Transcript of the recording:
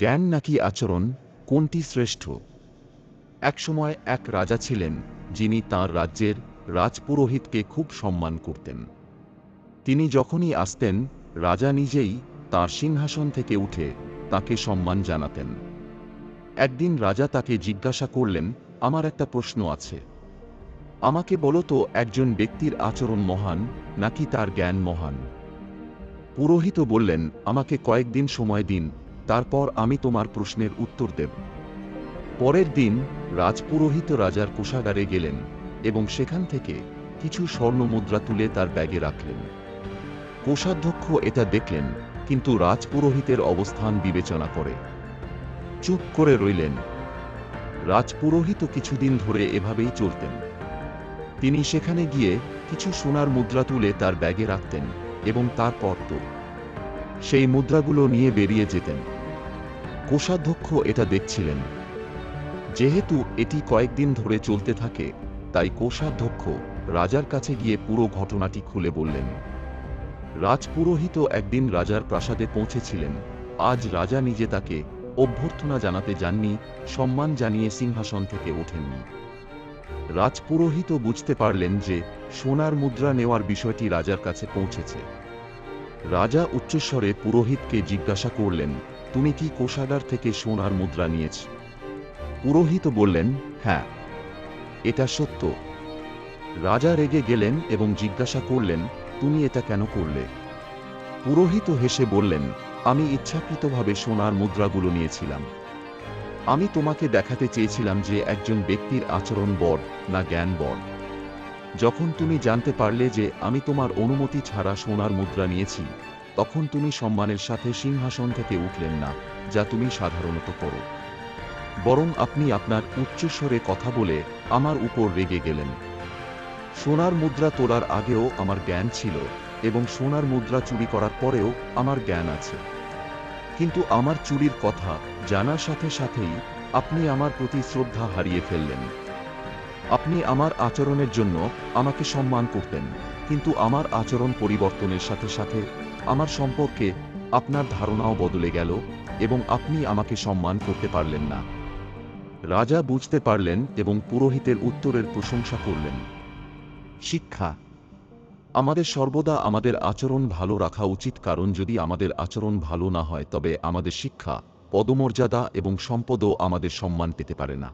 জ্ঞান নাকি আচরণ, কোনটি শ্রেষ্ঠ? একসময় এক রাজা ছিলেন যিনি তাঁর রাজ্যের রাজপুরোহিতকে খুব সম্মান করতেন। তিনি যখনই আসতেন, রাজা নিজেই তাঁর সিংহাসন থেকে উঠে তাকে সম্মান জানাতেন। একদিন রাজা তাকে জিজ্ঞাসা করলেন, আমার একটা প্রশ্ন আছে, আমাকে বলো তো, একজন ব্যক্তির আচরণ মহান নাকি তার জ্ঞান মহান? পুরোহিত বললেন, আমাকে কয়েকদিন সময় দিন, তারপর আমি তোমার প্রশ্নের উত্তর দেব। পরের দিন রাজপুরোহিত রাজার কোষাগারে গেলেন এবং সেখান থেকে কিছু স্বর্ণ মুদ্রা তুলে তার ব্যাগে রাখলেন। কোষাধ্যক্ষ এটা দেখলেন, কিন্তু রাজপুরোহিতের অবস্থান বিবেচনা করে চুপ করে রইলেন। রাজপুরোহিত কিছুদিন ধরে এভাবেই চলতেন। তিনি সেখানে গিয়ে কিছু সোনার মুদ্রা তুলে তার ব্যাগে রাখতেন এবং তারপর তো সেই মুদ্রাগুলো নিয়ে বেরিয়ে যেতেন। কোষাধ্যক্ষ এটা দেখছিলেন। যেহেতু এটি কয়েকদিন ধরে চলতে থাকে, তাই কোষাধ্যক্ষ রাজার কাছে গিয়ে পুরো ঘটনাটি খুলে বললেন। রাজপুরোহিত একদিন রাজার প্রাসাদে পৌঁছেছিলেন। আজ রাজা নিজে তাকে অভ্যর্থনা জানাতে যাননি, সম্মান জানিয়ে সিংহাসন থেকে ওঠেননি। রাজপুরোহিত বুঝতে পারলেন যে সোনার মুদ্রা নেওয়ার বিষয়টি রাজার কাছে পৌঁছেছে। রাজা উচ্চস্বরে পুরোহিতকে জিজ্ঞাসা করলেন, তুমি কি কোষাগার থেকে সোনার মুদ্রা নিয়েছ? পুরোহিত বললেন, হ্যাঁ, এটা সত্য। রাজা রেগে গেলেন এবং জিজ্ঞাসা করলেন, তুমি এটা কেন করলে? পুরোহিত হেসে বললেন, আমি ইচ্ছাকৃতভাবে সোনার মুদ্রাগুলো নিয়েছিলাম। আমি তোমাকে দেখাতে চেয়েছিলাম যে একজন ব্যক্তির আচরণ বড় না জ্ঞান বড়। যখন তুমি জানতে পারলে যে আমি তোমার অনুমতি ছাড়া সোনার মুদ্রা নিয়েছি, তখন তুমি সম্মানের সাথে সিংহাসন থেকে উঠলেন না, যা তুমি সাধারণত করো। বরং আপনি আপনার উচ্চস্বরে কথা বলে আমার উপর রেগে গেলেন। সোনার মুদ্রা তোলার আগেও আমার জ্ঞান ছিল এবং সোনার মুদ্রা চুরি করার পরেও আমার জ্ঞান আছে। কিন্তু আমার চুরির কথা জানার সাথে সাথেই আপনি আমার প্রতি শ্রদ্ধা হারিয়ে ফেললেন। আপনি আমার আচরণের জন্য আমাকে সম্মান করতেন, কিন্তু আমার আচরণ পরিবর্তনের সাথে সাথে আমার সম্পর্কে আপনার ধারণাও বদলে গেল এবং আপনি আমাকে সম্মান করতে পারলেন না। রাজা বুঝতে পারলেন এবং পুরোহিতের উত্তরের প্রশংসা করলেন। শিক্ষা: আমাদের সর্বদা আমাদের আচরণ ভালো রাখা উচিত, কারণ যদি আমাদের আচরণ ভালো না হয় তবে আমাদের শিক্ষা, পদমর্যাদা এবং সম্পদও আমাদের সম্মান পেতে পারে না।